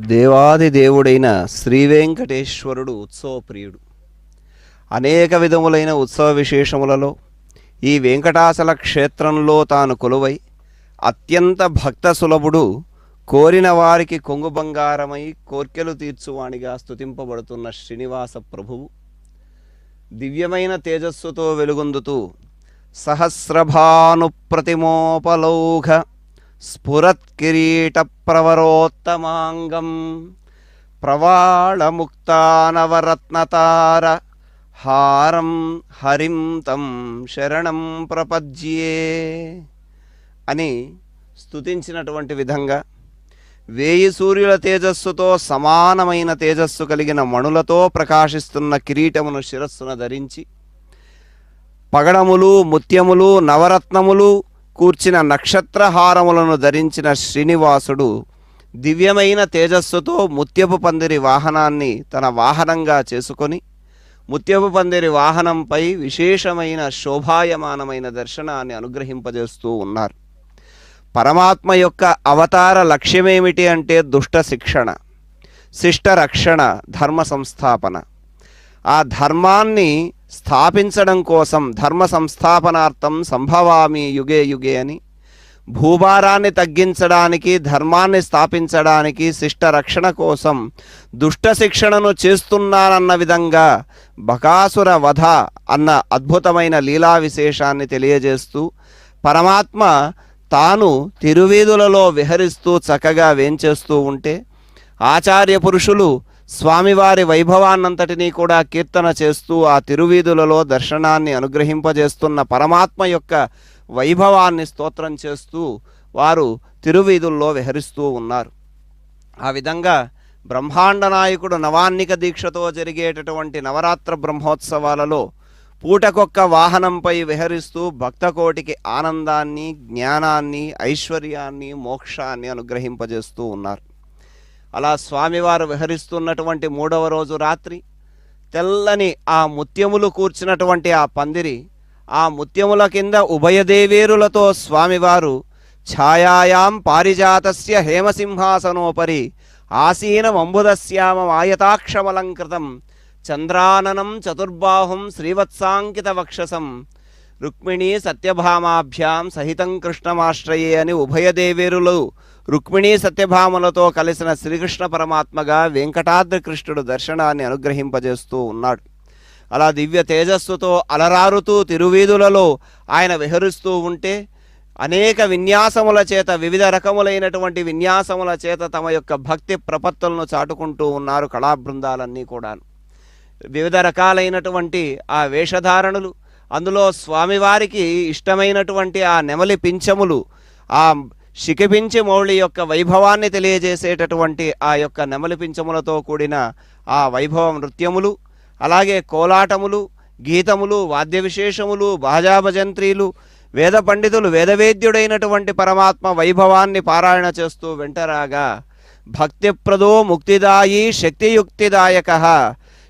దేవాది దేవుడైన శ్రీ వెంకటేశ్వరుడు ఉత్సవప్రియుడు. అనేక విధములైన ఉత్సవ విశేషములలో ఈ వెంకటాచల క్షేత్రంలో తాను కొలువై అత్యంత భక్త సులభుడు, కోరిన వారికి కొంగు బంగారమై కోర్కెలు తీర్చువాణిగా స్తుతింపబడుతున్న శ్రీనివాస ప్రభువు దివ్యమైన తేజస్సుతో వెలుగొందుతూ సహస్రభాను ప్రతిమోపలౌఘ స్ఫురత్కిరీట ప్రవరోత్తమాంగం ప్రవాళముక్తానవరత్నతార హారం హరిం తం శరణం ప్రపజ్యే అని స్తుతించినటువంటి విధంగా 1000 సూర్యుల తేజస్సుతో సమానమైన తేజస్సు కలిగిన మణులతో ప్రకాశిస్తున్న కిరీటమును శిరస్సున ధరించి పగడములు, ముత్యములు, నవరత్నములు కూర్చిన నక్షత్రహారములను ధరించిన శ్రీనివాసుడు దివ్యమైన తేజస్సుతో ముత్యపు పందిరి వాహనాన్ని తన వాహనంగా చేసుకొని ముత్యపు పందిరి వాహనంపై విశేషమైన శోభాయమానమైన దర్శనాన్ని అనుగ్రహింపజేస్తూ ఉన్నారు. పరమాత్మ యొక్క అవతార లక్ష్యమేమిటి అంటే దుష్ట శిక్షణ, శిష్ట రక్షణ, ధర్మ సంస్థాపన. ఆ ధర్మాన్ని స్థాపించడం కోసం ధర్మ సంస్థాపనార్థం సంభవామి యుగే యుగే అని, భూభారాన్ని తగ్గించడానికి, ధర్మాన్ని స్థాపించడానికి, శిష్ట రక్షణ కోసం దుష్ట శిక్షణను చేస్తున్నానన్న విధంగా బకాసుర వధ అన్న అద్భుతమైన లీలా విశేషాన్ని తెలియజేస్తూ పరమాత్మ తాను తిరువీధులలో విహరిస్తూ చక్కగా వేంచేస్తూ ఉంటే ఆచార్య పురుషులు స్వామివారి వైభవాన్నంతటినీ కూడా కీర్తన చేస్తూ ఆ తిరువీధులలో దర్శనాన్ని అనుగ్రహింపజేస్తున్న పరమాత్మ యొక్క వైభవాన్ని స్తోత్రం చేస్తూ వారు తిరువీధుల్లో విహరిస్తూ ఉన్నారు. ఆ విధంగా బ్రహ్మాండ నాయకుడు నవాన్నిక దీక్షతో జరిగేటటువంటి నవరాత్ర బ్రహ్మోత్సవాలలో పూటకొక్క వాహనంపై విహరిస్తూ భక్తకోటికి ఆనందాన్ని, జ్ఞానాన్ని, ఐశ్వర్యాన్ని, మోక్షాన్ని అనుగ్రహింపజేస్తూ ఉన్నారు. అలా స్వామివారు విహరిస్తున్నటువంటి 3వ రోజు రాత్రి తెల్లని ఆ ముత్యములు కూర్చున్నటువంటి ఆ పందిరి, ఆ ముత్యముల కింద ఉభయదేవేరులతో స్వామివారు ఛాయాయాం పారిజాతస్య హేమసింహాసనోపరి ఆసీనమంబుదశ్యామం ఆయతాక్షమలంకృతం చంద్రాననం చతుర్బాహుం శ్రీవత్సాంకిత వక్షసం రుక్మిణీ సత్యభామాభ్యాం సహితం కృష్ణమాశ్రయే అని ఉభయదేవేరులు రుక్మిణీ సత్యభామలతో కలిసిన శ్రీకృష్ణ పరమాత్మగా వెంకటాద్రి కృష్ణుడు దర్శనాన్ని అనుగ్రహింపజేస్తూ ఉన్నాడు. అలా దివ్య తేజస్సుతో అలరారుతూ తిరువీధులలో ఆయన విహరిస్తూ ఉంటే అనేక విన్యాసముల చేత, వివిధ రకములైనటువంటి విన్యాసముల చేత తమ యొక్క భక్తి ప్రపత్తులను చాటుకుంటూ ఉన్నారు కళాబృందాలన్నీ కూడా. వివిధ రకాలైనటువంటి ఆ వేషధారణలు, అందులో స్వామివారికి ఇష్టమైనటువంటి ఆ నెమలి పింఛములు, ఆ శిఖిపించి మౌళి యొక్క వైభవాన్ని తెలియజేసేటటువంటి ఆ యొక్క నెమలి పింఛములతో కూడిన ఆ వైభవ నృత్యములు, అలాగే కోలాటములు, గీతములు, వాద్య విశేషములు, బాజాభజంత్రీలు, వేద పండితులు, వేదవేద్యుడైనటువంటి పరమాత్మ వైభవాన్ని పారాయణ చేస్తూ వెంటరాగా భక్తిప్రదో ముక్తిదాయి శక్తియుక్తిదాయక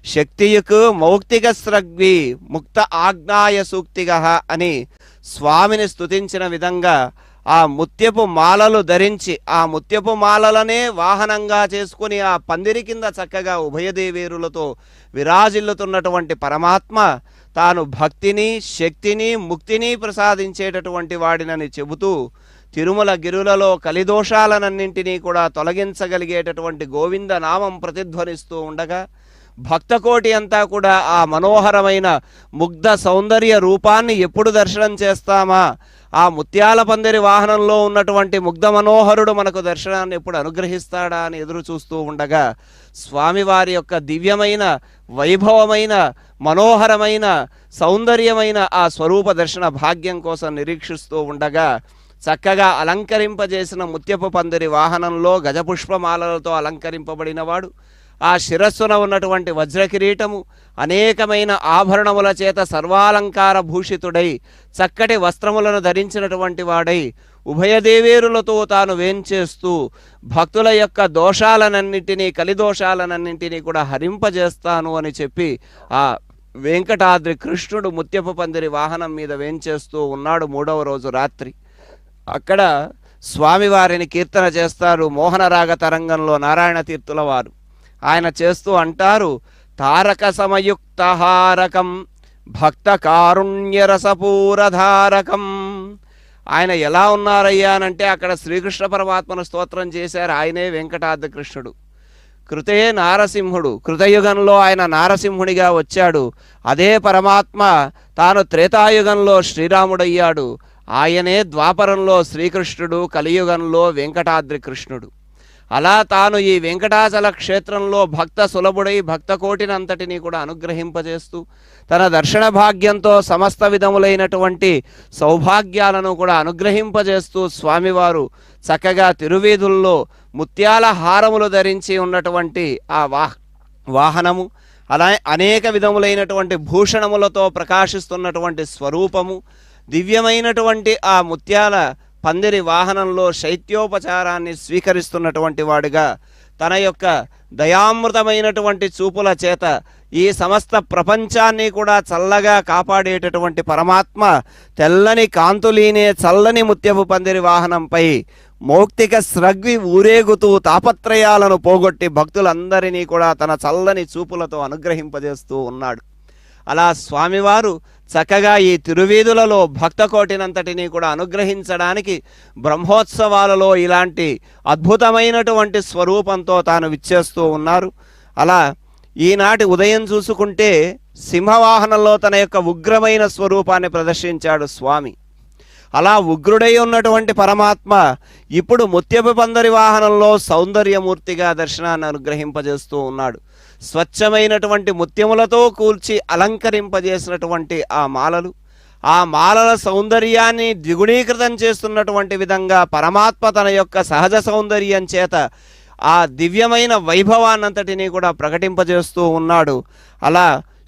శక్తియుక్ మౌక్తిక స్రగ్వి ముక్త ఆజ్ఞాయ సూక్తిగ అని స్వామిని స్తుతించిన విధంగా ఆ ముత్యపు మాలలు ధరించి ఆ ముత్యపు మాలలనే వాహనంగా చేసుకుని ఆ పందిరి కింద చక్కగా ఉభయదేవేరులతో విరాజిల్లుతున్నటువంటి పరమాత్మ తాను భక్తిని, శక్తిని, ముక్తిని ప్రసాదించేటటువంటి వాడినని చెబుతూ తిరుమల గిరులలో కలిదోషాలనన్నింటినీ కూడా తొలగించగలిగేటటువంటి గోవింద నామం ప్రతిధ్వనిస్తూ ఉండగా భక్తకోటి అంతా కూడా ఆ మనోహరమైన ముగ్ధ సౌందర్య రూపాన్ని ఎప్పుడు దర్శనం చేస్తామా, ఆ ముత్యాల పందిరి వాహనంలో ఉన్నటువంటి ముగ్ధ మనోహరుడు మనకు దర్శనాన్ని ఎప్పుడు అనుగ్రహిస్తాడా అని ఎదురు చూస్తూ ఉండగా స్వామివారి యొక్క దివ్యమైన, వైభవమైన, మనోహరమైన, సౌందర్యమైన ఆ స్వరూప దర్శన భాగ్యం కోసం నిరీక్షిస్తూ ఉండగా చక్కగా అలంకరింపజేసిన ముత్యపు పందిరి వాహనంలో గజపుష్పమాలలతో అలంకరింపబడినవాడు, ఆ శిరస్సున ఉన్నటువంటి వజ్రకిరీటము అనేకమైన ఆభరణముల చేత సర్వాలంకార భూషితుడై చక్కటి వస్త్రములను ధరించినటువంటి వాడై ఉభయదేవేరులతో తాను వేంచేస్తూ భక్తుల యొక్క దోషాలనన్నింటినీ, కలిదోషాలనన్నింటినీ కూడా హరింపజేస్తాను అని చెప్పి ఆ వెంకటాద్రి కృష్ణుడు ముత్యపు పందిరి వాహనం మీద వేంచేస్తూ ఉన్నాడు 3వ రోజు రాత్రి. అక్కడ స్వామివారిని కీర్తన చేస్తారు మోహనరాగ తరంగంలో నారాయణ తీర్థుల వారు. ఆయన చేస్తూ అంటారు, తారక సమయుక్త హారకం భక్త కారుణ్యరసపూరధారకం. ఆయన ఎలా ఉన్నారయ్యా అనంటే అక్కడ శ్రీకృష్ణ పరమాత్మను స్తోత్రం చేశారు. ఆయనే వెంకటాద్రి కృష్ణుడు. కృతే నారసింహుడు, కృతయుగంలో ఆయన నారసింహునిగా వచ్చాడు. అదే పరమాత్మ తాను త్రేతాయుగంలో శ్రీరాముడయ్యాడు. ఆయనే ద్వాపరంలో శ్రీకృష్ణుడు, కలియుగంలో వెంకటాద్రి కృష్ణుడు. అలా తాను ఈ వెంకటాచల క్షేత్రంలో భక్త సులభుడై భక్త కోటినంతటినీ కూడా అనుగ్రహింపజేస్తూ తన దర్శన భాగ్యంతో సమస్త విధములైనటువంటి సౌభాగ్యాలను కూడా అనుగ్రహింపజేస్తూ స్వామివారు చక్కగా తిరువీధుల్లో ముత్యాల హారములు ధరించి ఉన్నటువంటి ఆ వాహనము, అలా అనేక విధములైనటువంటి భూషణములతో ప్రకాశిస్తున్నటువంటి స్వరూపము, దివ్యమైనటువంటి ఆ ముత్యాల పందిరి వాహనంలో శైత్యోపచారాన్ని స్వీకరిస్తున్నటువంటి వాడిగా తన యొక్క దయామృతమైనటువంటి చూపుల చేత ఈ సమస్త ప్రపంచాన్ని కూడా చల్లగా కాపాడేటటువంటి పరమాత్మ తెల్లని కాంతులీనే చల్లని ముత్యపు పందిరి వాహనంపై మౌక్తిక స్రగ్వి ఊరేగుతూ తాపత్రయాలను పోగొట్టి భక్తులందరినీ కూడా తన చల్లని చూపులతో అనుగ్రహింపజేస్తూ ఉన్నాడు. అలా స్వామివారు చక్కగా ఈ తిరువీధులలో భక్త కోటినంతటినీ కూడా అనుగ్రహించడానికి బ్రహ్మోత్సవాలలో ఇలాంటి అద్భుతమైనటువంటి స్వరూపంతో తాను విచ్చేస్తూ ఉన్నారు. అలా ఈనాటి ఉదయం చూసుకుంటే సింహవాహనంలో తన యొక్క ఉగ్రమైన స్వరూపాన్ని ప్రదర్శించాడు స్వామి. అలా ఉగ్రుడై ఉన్నటువంటి పరమాత్మ ఇప్పుడు ముత్యపు పందిరి వాహనంలో సౌందర్యమూర్తిగా దర్శనాన్ని అనుగ్రహింపజేస్తూ ఉన్నాడు. స్వచ్ఛమైనటువంటి ముత్యములతో కూల్చి అలంకరింపజేసినటువంటి ఆ మాలలు, ఆ మాలల సౌందర్యాన్ని ద్విగుణీకృతం చేస్తున్నటువంటి విధంగా పరమాత్మ తన యొక్క సహజ సౌందర్యం చేత ఆ దివ్యమైన వైభవాన్నంతటినీ కూడా ప్రకటింపజేస్తూ ఉన్నాడు. అలా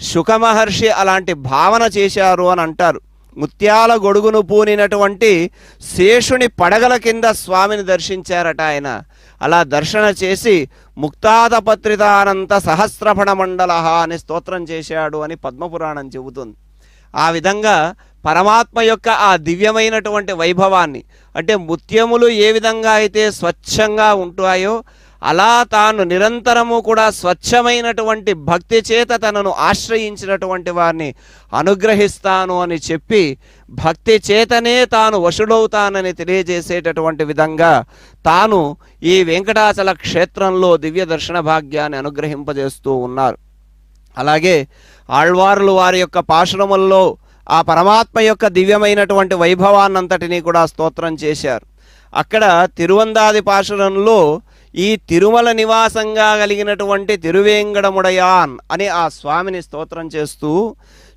శుకమహర్షి అలాంటి భావన చేశారు అని అంటారు. ముత్యాల గొడుగును పూనినటువంటి శేషుని పడగల కింద స్వామిని దర్శించారట ఆయన. అలా దర్శన చేసి ముక్తాదపత్రితానంత సహస్రఫణ మండల అని స్తోత్రం చేశాడు అని పద్మపురాణం చెబుతుంది. ఆ విధంగా పరమాత్మ యొక్క ఆ దివ్యమైనటువంటి వైభవాన్ని, అంటే ముత్యములు ఏ విధంగా అయితే స్వచ్ఛంగా ఉంటాయో అలా తాను నిరంతరము కూడా స్వచ్ఛమైనటువంటి భక్తి చేత తనను ఆశ్రయించినటువంటి వారిని అనుగ్రహిస్తాను అని చెప్పి భక్తి చేతనే తాను వశుడవుతానని తెలియజేసేటటువంటి విధంగా తాను ఈ వెంకటాచల క్షేత్రంలో దివ్య దర్శన భాగ్యాన్ని అనుగ్రహింపజేస్తూ ఉన్నారు. అలాగే ఆళ్వారులు వారి యొక్క పాశురముల్లో ఆ పరమాత్మ యొక్క దివ్యమైనటువంటి వైభవాన్నంతటినీ కూడా స్తోత్రం చేశారు. అక్కడ తిరువందాది పాశురంలో ఈ తిరుమల నివాసంగా కలిగినటువంటి తిరువేంగడముడయాన్ అని ఆ స్వామిని స్తోత్రం చేస్తూ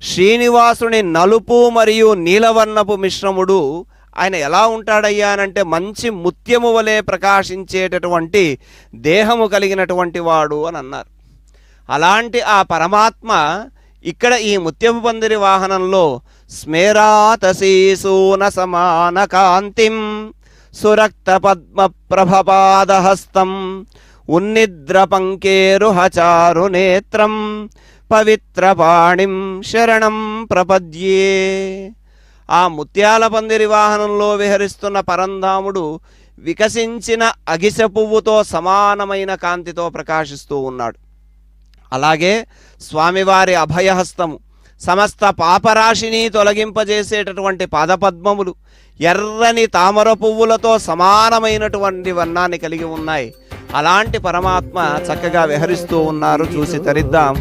శ్రీనివాసుని నలుపు మరియు నీలవర్ణపు మిశ్రముడు ఆయన ఎలా ఉంటాడయ్యా అనంటే మంచి ముత్యము వలె ప్రకాశించేటటువంటి దేహము కలిగినటువంటి వాడు అని అన్నారు. అలాంటి ఆ పరమాత్మ ఇక్కడ ఈ ముత్యపు పందిరి వాహనంలో స్మేరాతశీసూన సమాన కాంతిం సురక్త పద్మ ప్రభపాదహస్తం ఉన్నిద్ర పంకేరుహచారు నేత్రం పవిత్రపాణిం శరణం ప్రపద్యే. ఆ ముత్యాల పందిరి వాహనంలో విహరిస్తున్న పరంధాముడు వికసించిన అగిస పువ్వుతో సమానమైన కాంతితో ప్రకాశిస్తూ ఉన్నాడు. అలాగే స్వామివారి అభయహస్తము, సమస్త పాపరాశిని తొలగింపజేసేటటువంటి పాదపద్మములు ఎర్రని తామర పువ్వులతో సమానమైనటువంటి వర్ణాన్ని కలిగి ఉన్నాయి. అలాంటి పరమాత్మ చక్కగా విహరిస్తూ ఉన్నారు. చూసి తరిద్దాం.